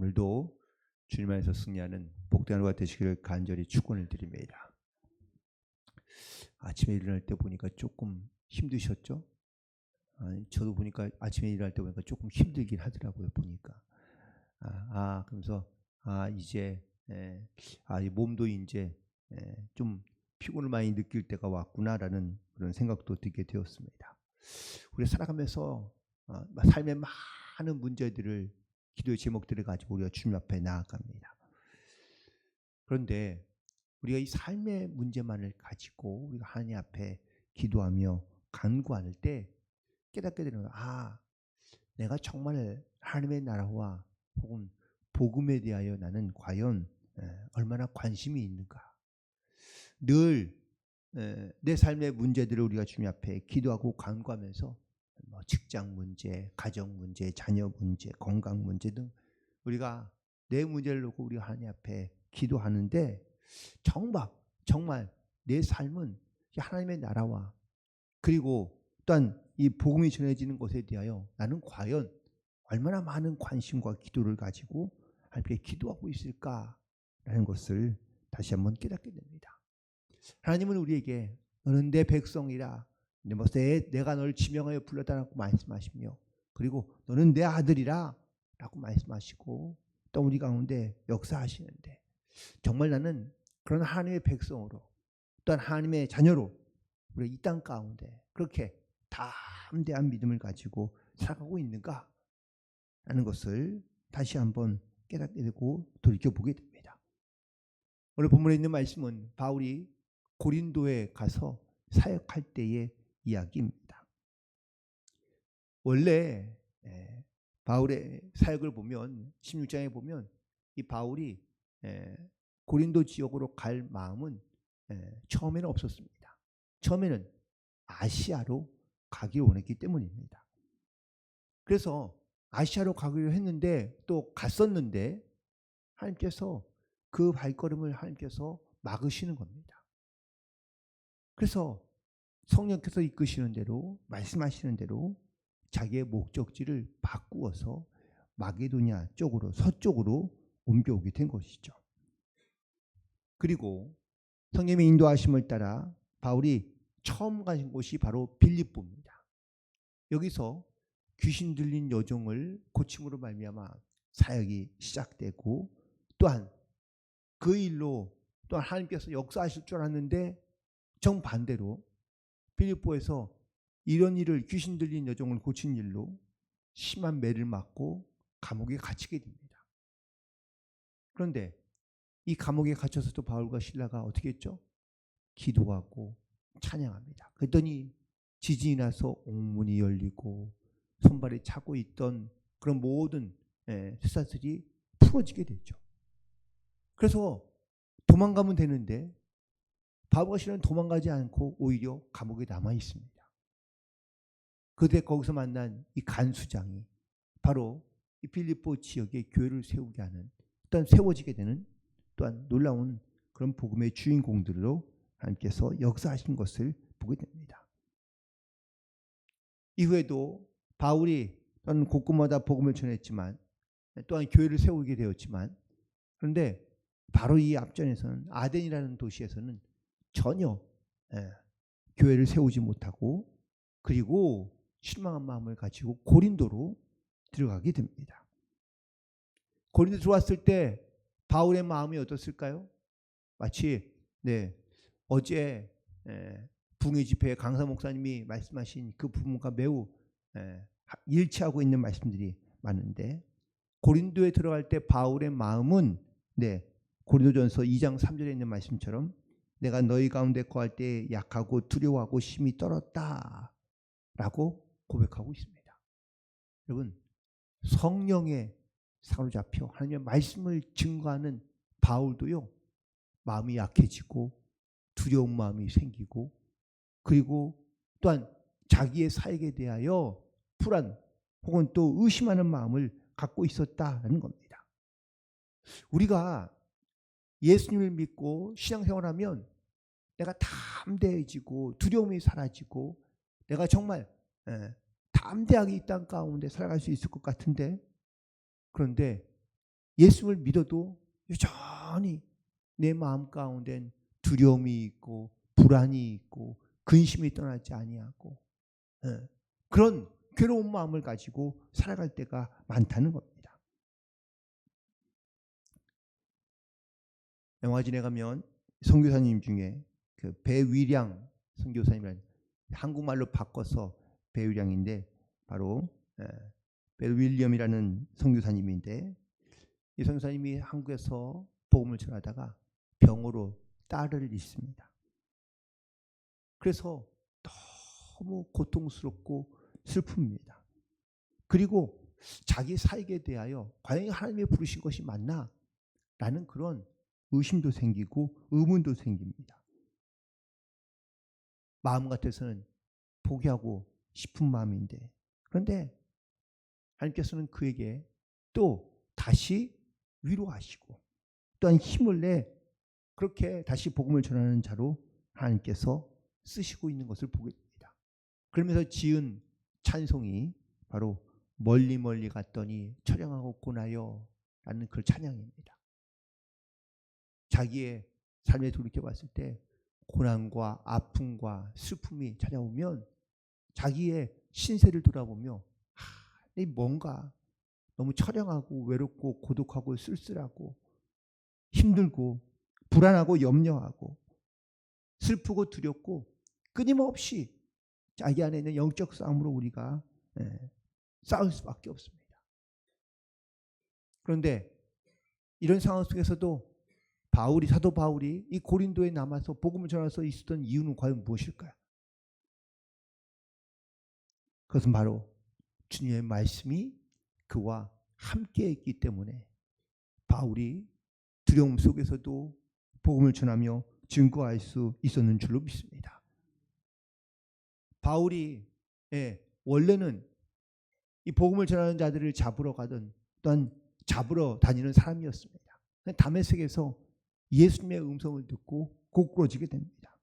오늘도 주님 안에서 승리하는 복된 하루가 되시기를 간절히 축원을 드립니다. 아침에 일어날 때 보니까 조금 힘드셨죠? 저도 보니까 아침에 일어날 때 보니까 조금 힘들긴 하더라고요. 보니까 그러면서 이제 이 몸도 이제 좀 피곤을 많이 느낄 때가 왔구나라는 그런 생각도 들게 되었습니다. 우리 살아가면서 삶의 많은 문제들을 기도의 제목들을 가지고 우리가 주님 앞에 나아갑니다. 그런데 우리가 이 삶의 문제만을 가지고 우리가 하나님 앞에 기도하며 간구할 때 깨닫게 되는 거야. 내가 정말 하나님의 나라와 혹은 복음에 대하여 나는 과연 얼마나 관심이 있는가. 늘 내 삶의 문제들을 우리가 주님 앞에 기도하고 간구하면서 직장 문제, 가정 문제, 자녀 문제, 건강 문제 등 우리가 내 문제를 놓고 우리가 하나님 앞에 기도하는데 정말 내 삶은 하나님의 나라와 그리고 또한 이 복음이 전해지는 것에 대하여 나는 과연 얼마나 많은 관심과 기도를 가지고 하나님께 기도하고 있을까라는 것을 다시 한번 깨닫게 됩니다. 하나님은 우리에게 너는 내 백성이라 내가 너를 지명하여 불렀다라고 말씀하시며 그리고 너는 내 아들이라 라고 말씀하시고 또 우리 가운데 역사하시는데 정말 나는 그런 하나님의 백성으로 또한 하나님의 자녀로 우리 이 땅 가운데 그렇게 담대한 믿음을 가지고 살아가고 있는가 하는 것을 다시 한번 깨닫게 되고 돌이켜보게 됩니다. 오늘 본문에 있는 말씀은 바울이 고린도에 가서 사역할 때의 이야기입니다. 원래 바울의 사역을 보면 16장에 보면 이 바울이 고린도 지역으로 갈 마음은 처음에는 없었습니다. 처음에는 아시아로 가기를 원했기 때문입니다. 그래서 아시아로 가기로 했는데 또 갔었는데 하나님께서 그 발걸음을 하나님께서 막으시는 겁니다. 그래서 성령께서 이끄시는 대로 말씀하시는 대로 자기의 목적지를 바꾸어서 마게도냐 쪽으로 서쪽으로 옮겨오게 된 것이죠. 그리고 성령의 인도하심을 따라 바울이 처음 가신 곳이 바로 빌립보입니다. 여기서 귀신 들린 여종을 고침으로 말미암아 사역이 시작되고 또한 그 일로 또한 하나님께서 역사하실 줄 알았는데 정반대로 빌립보에서 이런 일을 귀신 들린 여종을 고친 일로 심한 매를 맞고 감옥에 갇히게 됩니다. 그런데 이 감옥에 갇혀서도 바울과 실라가 어떻게 했죠? 기도하고 찬양합니다. 그랬더니 지진이 나서 옥문이 열리고 손발에 차고 있던 그런 모든 쇠사슬이 풀어지게 되죠. 그래서 도망가면 되는데 바울과 실라는 도망가지 않고 오히려 감옥에 남아 있습니다. 그때 거기서 만난 이 간수장이 바로 이 빌립보 지역에 교회를 세우게 하는 또한 세워지게 되는 또한 놀라운 그런 복음의 주인공들로 하나님께서 역사하신 것을 보게 됩니다. 이후에도 바울이 또한 곳곳마다 복음을 전했지만 또한 교회를 세우게 되었지만 그런데 바로 이 앞전에서는 아덴이라는 도시에서는 전혀 교회를 세우지 못하고 그리고 실망한 마음을 가지고 고린도로 들어가게 됩니다. 고린도 들어왔을 때 바울의 마음이 어떻을까요? 마치 어제 붕의 집회 강사 목사님이 말씀하신 그 부분과 매우 일치하고 있는 말씀들이 많은데 고린도에 들어갈 때 바울의 마음은 고린도전서 2장 3절에 있는 말씀처럼 내가 너희 가운데 거할 때 약하고 두려워하고 심히 떨었다 라고 고백하고 있습니다. 여러분 성령에 사로잡혀 하나님의 말씀을 증거하는 바울도요 마음이 약해지고 두려운 마음이 생기고 그리고 또한 자기의 사역에 대하여 불안 혹은 또 의심하는 마음을 갖고 있었다는 겁니다. 우리가 예수님을 믿고 신앙생활하면 내가 담대해지고 두려움이 사라지고 내가 정말 담대하게 이 땅 가운데 살아갈 수 있을 것 같은데 그런데 예수를 믿어도 여전히 내 마음 가운데는 두려움이 있고 불안이 있고 근심이 떠나지 아니하고 그런 괴로운 마음을 가지고 살아갈 때가 많다는 겁니다. 영화진에 가면 선교사님 중에 그 배위량 선교사님이라는, 한국말로 바꿔서 배위량인데 바로 벨윌리엄이라는 선교사님인데, 이 선교사님이 한국에서 복음을 전하다가 병으로 딸을 잃습니다. 그래서 너무 고통스럽고 슬픕니다. 그리고 자기 사역에 대하여 과연 하나님이 부르신 것이 맞나? 라는 그런 의심도 생기고 의문도 생깁니다. 마음 같아서는 포기하고 싶은 마음인데, 그런데 하나님께서는 그에게 또 다시 위로하시고 또한 힘을 내 그렇게 다시 복음을 전하는 자로 하나님께서 쓰시고 있는 것을 보게 됩니다. 그러면서 지은 찬송이 바로 멀리 멀리 갔더니 처량하겠구나요 라는 그 찬양입니다. 자기의 삶에 돌이켜봤을 때 고난과 아픔과 슬픔이 찾아오면 자기의 신세를 돌아보며 뭔가 너무 처량하고 외롭고 고독하고 쓸쓸하고 힘들고 불안하고 염려하고 슬프고 두렵고 끊임없이 자기 안에 있는 영적 싸움으로 우리가 싸울 수밖에 없습니다. 그런데 이런 상황 속에서도 사도 바울이 이 고린도에 남아서 복음을 전해서 있었던 이유는 과연 무엇일까요? 그것은 바로 주님의 말씀이 그와 함께 있기 때문에 바울이 두려움 속에서도 복음을 전하며 증거할 수 있었는 줄로 믿습니다. 바울이 원래는 이 복음을 전하는 자들을 잡으러 가던 또한 잡으러 다니는 사람이었습니다. 다메섹에서 예수님의 음성을 듣고 고꾸러지게 됩니다.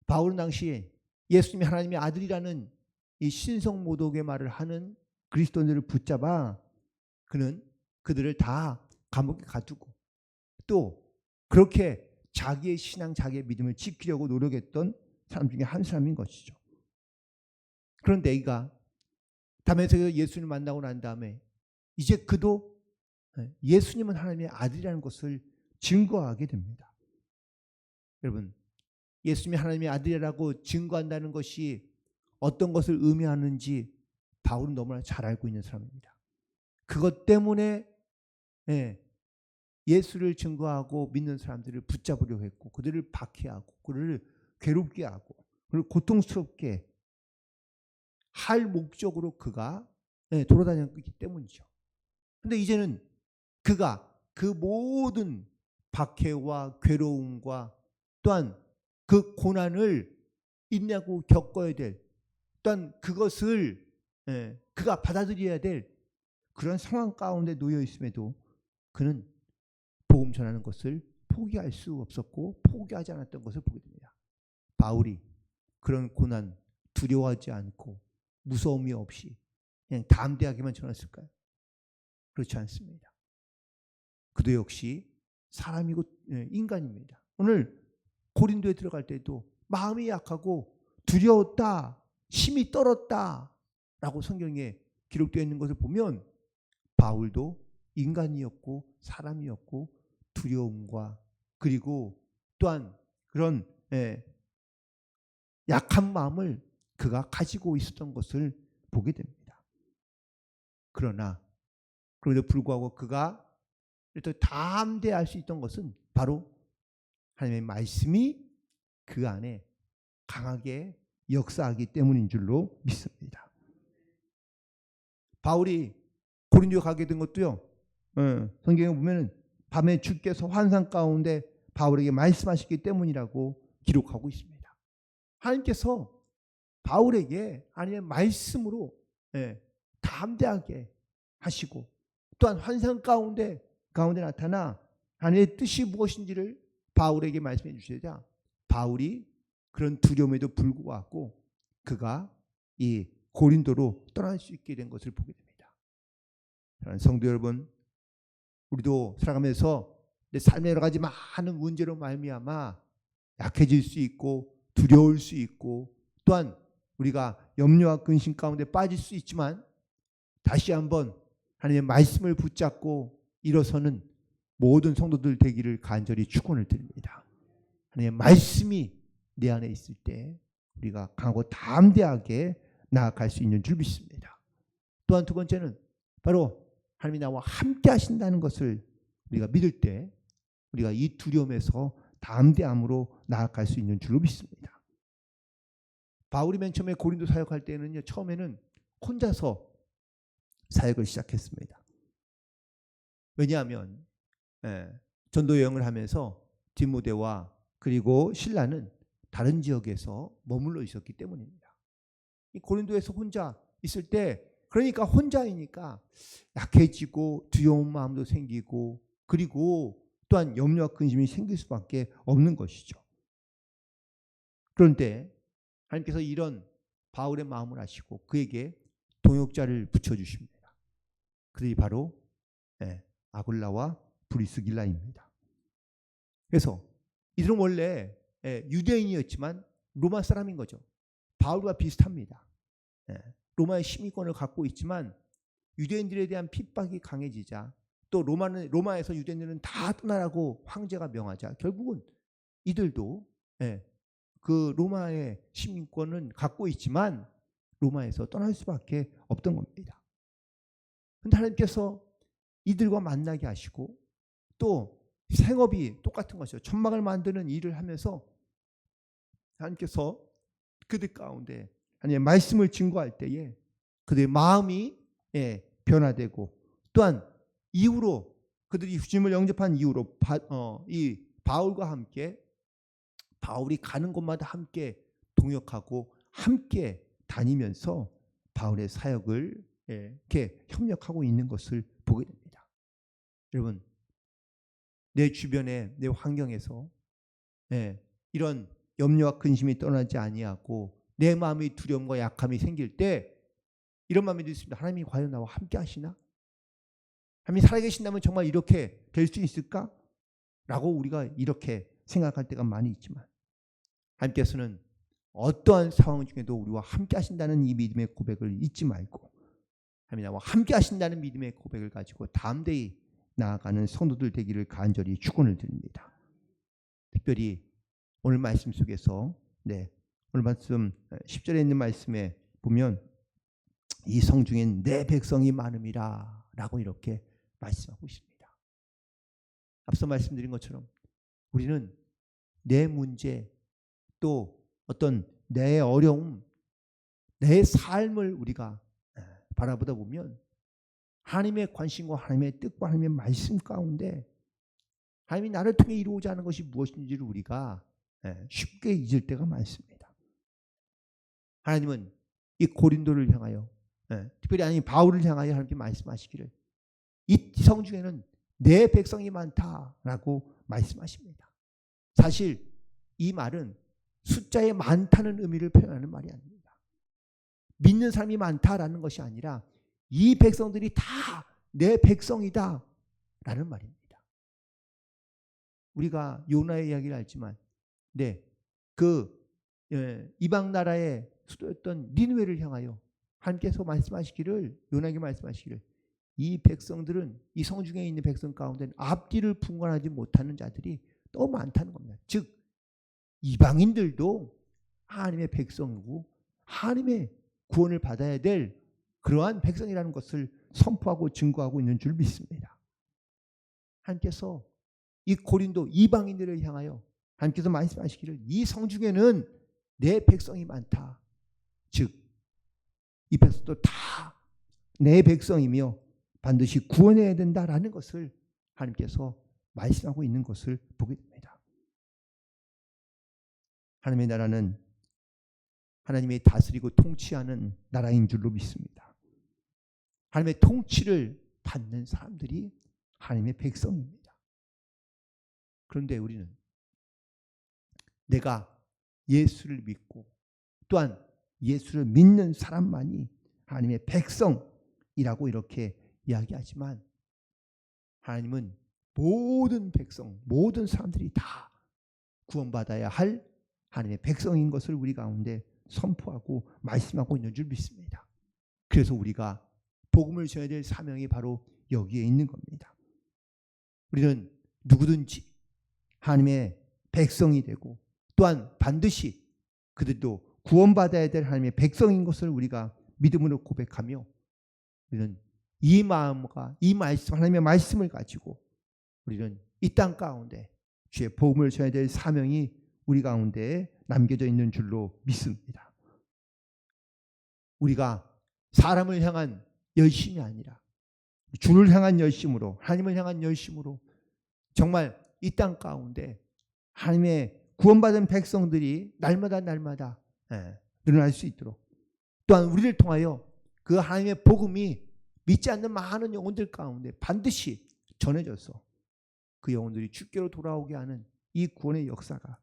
바울은 당시에 예수님이 하나님의 아들이라는 이 신성 모독의 말을 하는 그리스도인들을 붙잡아 그는 그들을 다 감옥에 가두고 또 그렇게 자기의 신앙, 자기의 믿음을 지키려고 노력했던 사람 중에 한 사람인 것이죠. 그런데 이가 다메섹에서 예수님을 만나고 난 다음에 이제 그도 예수님은 하나님의 아들이라는 것을 증거하게 됩니다. 여러분, 예수님이 하나님의 아들이라고 증거한다는 것이 어떤 것을 의미하는지 바울은 너무나 잘 알고 있는 사람입니다. 그것 때문에 예수를 증거하고 믿는 사람들을 붙잡으려 했고 그들을 박해하고 그들을 괴롭게 하고 그를 고통스럽게 할 목적으로 그가 돌아다녔기 때문이죠. 그런데 이제는 그가 그 모든 박해와 괴로움과 또한 그 고난을 인내하고 겪어야 될, 또한 그것을 그가 받아들여야 될 그런 상황 가운데 놓여 있음에도 그는 복음 전하는 것을 포기할 수 없었고 포기하지 않았던 것을 보게 됩니다. 바울이 그런 고난 두려워하지 않고 무서움이 없이 그냥 담대하게만 전했을까요? 그렇지 않습니다. 그도 역시 사람이고 인간입니다. 오늘 고린도에 들어갈 때도 마음이 약하고 두려웠다, 힘이 떨었다 라고 성경에 기록되어 있는 것을 보면 바울도 인간이었고 사람이었고 두려움과 그리고 또한 그런 약한 마음을 그가 가지고 있었던 것을 보게 됩니다. 그러나 그럼에도 불구하고 그가 또 담대할 수 있던 것은 바로 하나님의 말씀이 그 안에 강하게 역사하기 때문인 줄로 믿습니다. 바울이 고린도 가게 된 것도요. 성경에 보면은 밤에 주께서 환상 가운데 바울에게 말씀하셨기 때문이라고 기록하고 있습니다. 하나님께서 바울에게 하나님의 말씀으로 담대하게 하시고 또한 환상 가운데 나타나 하나님의 뜻이 무엇인지를 바울에게 말씀해 주셔야 바울이 그런 두려움에도 불구하고 그가 이 고린도로 떠날 수 있게 된 것을 보게 됩니다. 사랑하는 성도 여러분, 우리도 살아가면서 내 삶의 여러 가지 많은 문제로 말미암아 약해질 수 있고 두려울 수 있고 또한 우리가 염려와 근심 가운데 빠질 수 있지만 다시 한번 하나님의 말씀을 붙잡고 일어서는 모든 성도들 되기를 간절히 축원을 드립니다. 하나님의 말씀이 내 안에 있을 때 우리가 강하고 담대하게 나아갈 수 있는 줄 믿습니다. 또한 두 번째는 바로 하나님이 나와 함께 하신다는 것을 우리가 믿을 때 우리가 이 두려움에서 담대함으로 나아갈 수 있는 줄로 믿습니다. 바울이 맨 처음에 고린도 사역할 때는요, 처음에는 혼자서 사역을 시작했습니다. 왜냐하면 전도 여행을 하면서 디모데와 그리고 실라는 다른 지역에서 머물러 있었기 때문입니다. 이 고린도에서 혼자 있을 때 그러니까 혼자이니까 약해지고 두려운 마음도 생기고 그리고 또한 염려와 근심이 생길 수밖에 없는 것이죠. 그런데 하나님께서 이런 바울의 마음을 아시고 그에게 동역자를 붙여주십니다. 그들이 바로 아굴라와 브리스길라입니다. 그래서 이들은 원래 유대인이었지만 로마 사람인 거죠. 바울과 비슷합니다. 로마의 시민권을 갖고 있지만 유대인들에 대한 핍박이 강해지자 또 로마에서 유대인들은 다 떠나라고 황제가 명하자 결국은 이들도 그 로마의 시민권은 갖고 있지만 로마에서 떠날 수밖에 없던 겁니다. 그런데 하나님께서 이들과 만나게 하시고 또 생업이 똑같은 것이죠. 천막을 만드는 일을 하면서 하나님께서 그들 가운데 하나님의 말씀을 증거할 때에 그들의 마음이 변화되고 또한 이후로 그들이 주님을 영접한 이후로 이 바울과 함께 바울이 가는 곳마다 함께 동역하고 함께 다니면서 바울의 사역을 이렇게 협력하고 있는 것을 보게 됩니다. 여러분, 내 주변에 내 환경에서 이런 염려와 근심이 떠나지 아니하고 내 마음의 두려움과 약함이 생길 때 이런 마음이 있습니다. 하나님이 과연 나와 함께 하시나? 하나님이 살아계신다면 정말 이렇게 될 수 있을까? 라고 우리가 이렇게 생각할 때가 많이 있지만 하나님께서는 어떠한 상황 중에도 우리와 함께 하신다는 이 믿음의 고백을 잊지 말고 하나님이 나와 함께 하신다는 믿음의 고백을 가지고 담대히 나아가는 성도들 되기를 간절히 축원을 드립니다. 특별히 오늘 말씀 속에서 오늘 말씀 10절에 있는 말씀에 보면 이 성중엔 내 백성이 많음이라 라고 이렇게 말씀하고 있습니다. 앞서 말씀드린 것처럼 우리는 내 문제 또 어떤 내 어려움 내 삶을 우리가 바라보다 보면 하나님의 관심과 하나님의 뜻과 하나님의 말씀 가운데 하나님이 나를 통해 이루고자 하는 것이 무엇인지를 우리가 쉽게 잊을 때가 많습니다. 하나님은 이 고린도를 향하여 특별히 하나님 바울을 향하여 하나님께 말씀하시기를 이 성중에는 내 백성이 많다라고 말씀하십니다. 사실 이 말은 숫자에 많다는 의미를 표현하는 말이 아닙니다. 믿는 사람이 많다라는 것이 아니라 이 백성들이 다 내 백성이다 라는 말입니다. 우리가 요나의 이야기를 알지만 그 이방 나라의 수도였던 니느웨를 향하여 하나님께서 말씀하시기를 요나에게 말씀하시기를 이 백성들은 이 성중에 있는 백성 가운데는 앞뒤를 분간하지 못하는 자들이 너무 많다는 겁니다. 즉 이방인들도 하나님의 백성이고 하나님의 구원을 받아야 될 그러한 백성이라는 것을 선포하고 증거하고 있는 줄 믿습니다. 하나님께서 이 고린도 이방인들을 향하여 하나님께서 말씀하시기를 이 성중에는 내 백성이 많다. 즉 이 백성도 다 내 백성이며 반드시 구원해야 된다라는 것을 하나님께서 말씀하고 있는 것을 보게 됩니다. 하나님의 나라는 하나님이 다스리고 통치하는 나라인 줄로 믿습니다. 하나님의 통치를 받는 사람들이 하나님의 백성입니다. 그런데 우리는 내가 예수를 믿고 또한 예수를 믿는 사람만이 하나님의 백성이라고 이렇게 이야기하지만 하나님은 모든 백성, 모든 사람들이 다 구원받아야 할 하나님의 백성인 것을 우리 가운데 선포하고 말씀하고 있는 줄 믿습니다. 그래서 우리가 복음을 전해야 될 사명이 바로 여기에 있는 겁니다. 우리는 누구든지 하나님의 백성이 되고 또한 반드시 그들도 구원받아야 될 하나님의 백성인 것을 우리가 믿음으로 고백하며 우리는 이 마음과 이 말씀, 하나님의 말씀을 가지고 우리는 이 땅 가운데 주의 복음을 전해야 될 사명이 우리 가운데 남겨져 있는 줄로 믿습니다. 우리가 사람을 향한 열심이 아니라 주를 향한 열심으로, 하나님을 향한 열심으로 정말 이 땅 가운데 하나님의 구원받은 백성들이 날마다 늘어날 수 있도록 또한 우리를 통하여 그 하나님의 복음이 믿지 않는 많은 영혼들 가운데 반드시 전해져서 그 영혼들이 주께로 돌아오게 하는 이 구원의 역사가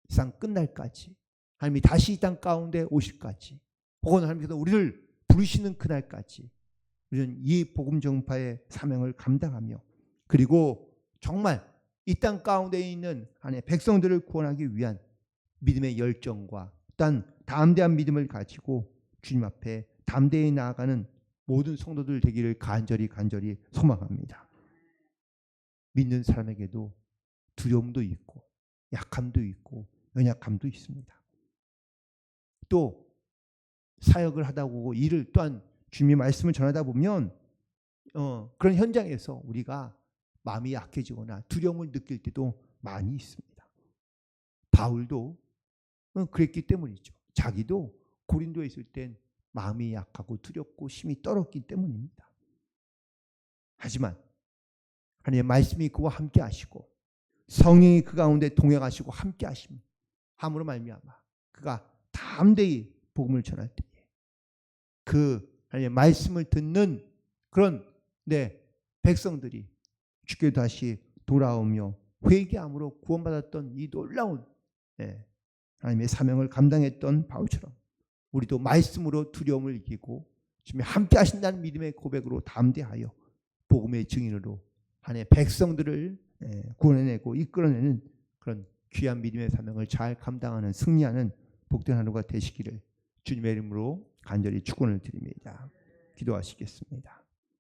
세상 끝날까지, 하나님이 다시 이 땅 가운데 오실까지, 혹은 하나님께서 우리를 부르시는 그날까지 우리는 이 복음 전파의 사명을 감당하며, 그리고 정말 이 땅 가운데 있는 하나님의 백성들을 구원하기 위한 믿음의 열정과 또한 담대한 믿음을 가지고 주님 앞에 담대히 나아가는 모든 성도들 되기를 간절히 소망합니다. 믿는 사람에게도 두려움도 있고 약함도 있고 연약함도 있습니다. 또 사역을 하다 보고 일을 또한 주님의 말씀을 전하다 보면 그런 현장에서 우리가 마음이 약해지거나 두려움을 느낄 때도 많이 있습니다. 바울도 그랬기 때문이죠. 자기도 고린도에 있을 땐 마음이 약하고 두렵고 힘이 떨었기 때문입니다. 하지만 하나님의 말씀이 그와 함께 하시고 성령이 그 가운데 동행하시고 함께 함으로 말미암아 그가 담대히 복음을 전할 때에 그 하나님의 말씀을 듣는 그런 백성들이 주께 다시 돌아오며 회개함으로 구원받았던 이 놀라운 하나님의 사명을 감당했던 바울처럼 우리도 말씀으로 두려움을 이기고 주님이 함께 하신다는 믿음의 고백으로 담대하여 복음의 증인으로 하나님의 백성들을 구원해내고 이끌어내는 그런 귀한 믿음의 사명을 잘 감당하는 승리하는 복된 하루가 되시기를 주님의 이름으로 간절히 축원을 드립니다. 기도하시겠습니다.